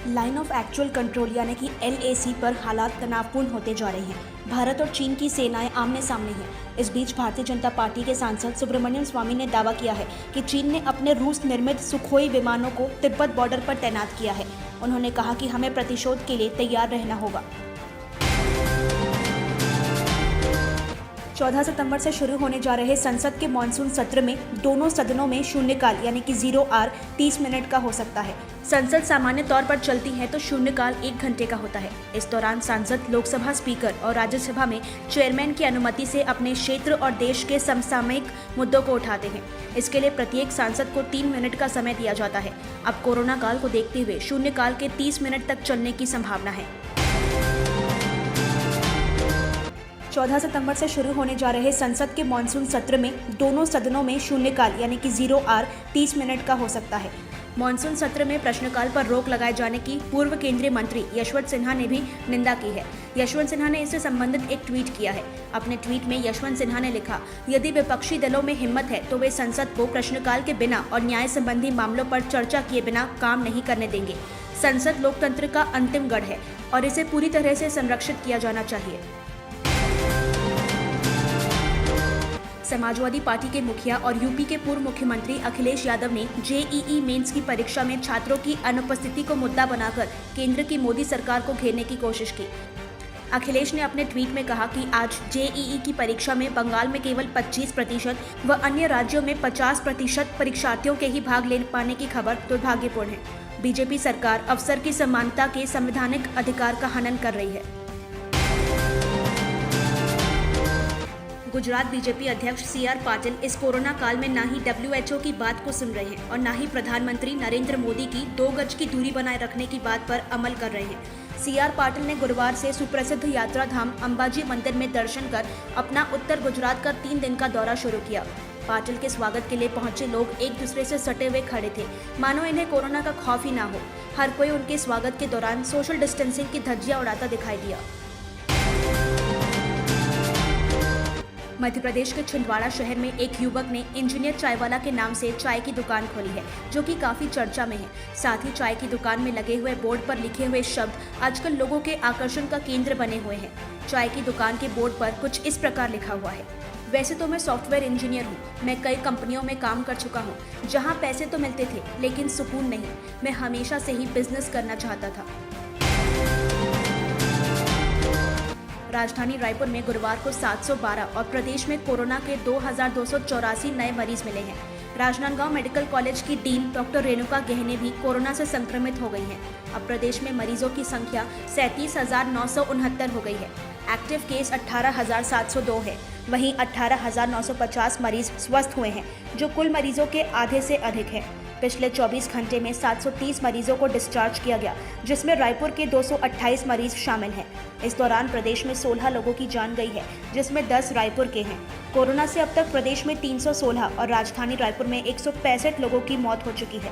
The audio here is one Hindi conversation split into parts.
लाइन ऑफ एक्चुअल कंट्रोल यानी कि LAC पर हालात तनावपूर्ण होते जा रहे हैं। भारत और चीन की सेनाएं आमने सामने हैं। इस बीच भारतीय जनता पार्टी के सांसद सुब्रमण्यम स्वामी ने दावा किया है कि चीन ने अपने रूस निर्मित सुखोई विमानों को तिब्बत बॉर्डर पर तैनात किया है। उन्होंने कहा कि हमें प्रतिशोध के लिए तैयार रहना होगा। 14 सितंबर से शुरू होने जा रहे संसद के मानसून सत्र में दोनों सदनों में शून्यकाल यानी कि 0 30 मिनट का हो सकता है। संसद सामान्य तौर पर चलती है तो शून्यकाल 1 घंटे का होता है। इस दौरान सांसद लोकसभा स्पीकर और राज्यसभा में चेयरमैन की अनुमति से अपने क्षेत्र और देश के समसामयिक मुद्दों को उठाते हैं। इसके लिए प्रत्येक सांसद को 3 मिनट का समय दिया जाता है। अब कोरोना काल को देखते हुए शून्यकाल के 30 मिनट तक चलने की संभावना है। 14 सितंबर से शुरू होने जा रहे संसद के मानसून सत्र में दोनों सदनों में शून्यकाल यानी कि 0 30 मिनट का हो सकता है। मानसून सत्र में प्रश्नकाल पर रोक लगाए जाने की पूर्व केंद्रीय मंत्री यशवंत सिन्हा ने भी निंदा की है। यशवंत सिन्हा ने इससे संबंधित एक ट्वीट किया है। अपने ट्वीट में यशवंत सिन्हा ने लिखा, यदि विपक्षी दलों में हिम्मत है तो वे संसद को प्रश्नकाल के बिना और न्याय संबंधी मामलों पर चर्चा किए बिना काम नहीं करने देंगे। संसद लोकतंत्र का अंतिम गढ़ है और इसे पूरी तरह से संरक्षित किया जाना चाहिए। समाजवादी पार्टी के मुखिया और यूपी के पूर्व मुख्यमंत्री अखिलेश यादव ने JEE मेंस की परीक्षा में छात्रों की अनुपस्थिति को मुद्दा बनाकर केंद्र की मोदी सरकार को घेरने की कोशिश की। अखिलेश ने अपने ट्वीट में कहा कि आज JEE की परीक्षा में बंगाल में केवल 25% व अन्य राज्यों में 50% परीक्षार्थियों के ही भाग ले पाने की खबर दुर्भाग्यपूर्ण है। बीजेपी सरकार अफसर की समानता के संवैधानिक अधिकार का हनन कर रही है। गुजरात बीजेपी अध्यक्ष CR पाटिल इस कोरोना काल में ना ही WHO की बात को सुन रहे हैं और ना ही प्रधानमंत्री नरेंद्र मोदी की 2 गज की दूरी बनाए रखने की बात पर अमल कर रहे हैं। CR पाटिल ने गुरुवार से सुप्रसिद्ध यात्रा धाम अंबाजी मंदिर में दर्शन कर अपना उत्तर गुजरात का 3 दिन का दौरा शुरू किया। पाटिल के स्वागत के लिए पहुंचे लोग एक दूसरे से सटे हुए खड़े थे, मानो इन्हें कोरोना का खौफ ही ना हो। हर कोई उनके स्वागत के दौरान सोशल डिस्टेंसिंग की धज्जियां उड़ाता दिखाई दिया। मध्य प्रदेश के छिंदवाड़ा शहर में एक युवक ने इंजीनियर चायवाला के नाम से चाय की दुकान खोली है, जो कि काफी चर्चा में है। साथ ही चाय की दुकान में लगे हुए बोर्ड पर लिखे हुए शब्द आजकल लोगों के आकर्षण का केंद्र बने हुए हैं। चाय की दुकान के बोर्ड पर कुछ इस प्रकार लिखा हुआ है, वैसे तो मैं सॉफ्टवेयर इंजीनियर हूँ। मैं कई कंपनियों में काम कर चुका हूँ, जहाँ पैसे तो मिलते थे लेकिन सुकून नहीं। मैं हमेशा से ही बिजनेस करना चाहता था। राजधानी रायपुर में गुरुवार को 712 और प्रदेश में कोरोना के 2284 नए मरीज मिले हैं। राजनांदगांव मेडिकल कॉलेज की डीन डॉक्टर रेणुका गहने भी कोरोना से संक्रमित हो गई हैं। अब प्रदेश में मरीजों की संख्या 37,969 हो गई है। एक्टिव केस 18,702 है। वहीं 18,950 मरीज स्वस्थ हुए हैं, जो कुल मरीजों के आधे से अधिक है। पिछले 24 घंटे में 730 मरीजों को डिस्चार्ज किया गया, जिसमें रायपुर के 228 मरीज शामिल हैं। इस दौरान प्रदेश में 16 लोगों की जान गई है, जिसमें 10 रायपुर के हैं। कोरोना से अब तक प्रदेश में 316 और राजधानी रायपुर में 165 लोगों की मौत हो चुकी है।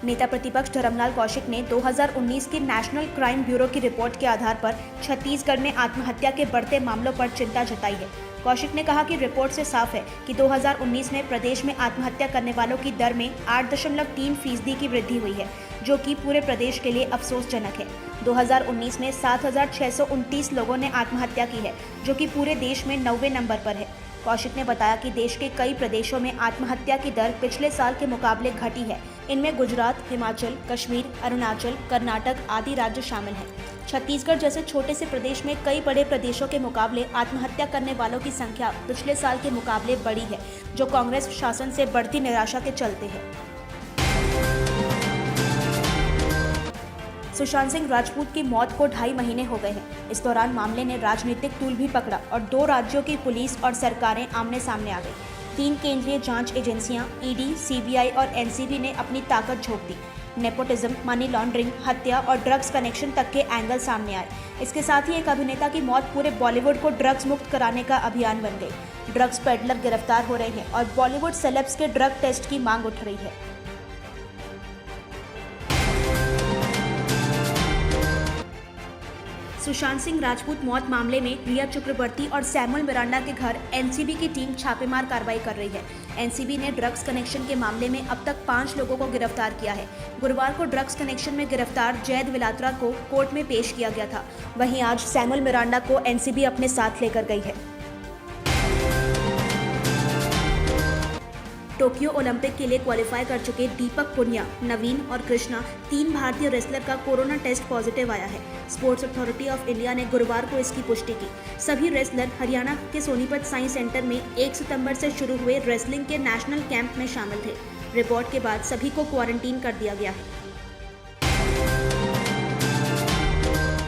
नेता प्रतिपक्ष धर्मलाल कौशिक ने 2019 की नेशनल क्राइम ब्यूरो की रिपोर्ट के आधार पर छत्तीसगढ़ में आत्महत्या के बढ़ते मामलों पर चिंता जताई है। कौशिक ने कहा कि रिपोर्ट से साफ है कि 2019 में प्रदेश में आत्महत्या करने वालों की दर में 8.3% की वृद्धि हुई है, जो कि पूरे प्रदेश के लिए अफसोसजनक है। 2019 में 7,629 लोगों ने आत्महत्या की है, जो कि पूरे देश में 90वें नंबर पर है। कौशिक ने बताया कि देश के कई प्रदेशों में आत्महत्या की दर पिछले साल के मुकाबले घटी है। इनमें गुजरात, हिमाचल, कश्मीर, अरुणाचल, कर्नाटक आदि राज्य शामिल हैं। छत्तीसगढ़ जैसे छोटे से प्रदेश में कई बड़े प्रदेशों के मुकाबले आत्महत्या करने वालों की संख्या पिछले साल के मुकाबले बढ़ी है, जो कांग्रेस शासन से बढ़ती निराशा के चलते है। सुशांत सिंह राजपूत की मौत को 2.5 महीने हो गए हैं। इस दौरान मामले ने राजनीतिक तूल भी पकड़ा और 2 राज्यों की पुलिस और सरकारें आमने सामने आ गई। 3 केंद्रीय जांच एजेंसियां ED, CBI और NCB ने अपनी ताकत झोंक दी। नेपोटिज्म, मनी लॉन्ड्रिंग, हत्या और ड्रग्स कनेक्शन तक के एंगल सामने आए। इसके साथ ही एक अभिनेता की मौत पूरे बॉलीवुड को ड्रग्स मुक्त कराने का अभियान बन गई। ड्रग्स पेडलर गिरफ्तार हो रहे हैं और बॉलीवुड सेलेब्स के ड्रग टेस्ट की मांग उठ रही है। सुशांत सिंह राजपूत मौत मामले में रिया चक्रवर्ती और सैमुअल मिरांडा के घर एनसीबी की टीम छापेमार कार्रवाई कर रही है। एनसीबी ने ड्रग्स कनेक्शन के मामले में अब तक 5 लोगों को गिरफ्तार किया है। गुरुवार को ड्रग्स कनेक्शन में गिरफ्तार जैद विलात्रा को कोर्ट में पेश किया गया था। वहीं आज सैमुअल मिरांडा को एनसीबी अपने साथ लेकर गई है। टोक्यो ओलंपिक के लिए क्वालिफाई कर चुके दीपक पुनिया, नवीन और कृष्णा 3 भारतीय रेसलर का कोरोना टेस्ट पॉजिटिव आया है। स्पोर्ट्स अथॉरिटी ऑफ इंडिया ने गुरुवार को इसकी पुष्टि की। सभी रेसलर हरियाणा के सोनीपत साइंस सेंटर में 1 सितंबर से शुरू हुए रेसलिंग के नेशनल कैंप में शामिल थे। रिपोर्ट के बाद सभी को क्वारंटीन कर दिया गया है।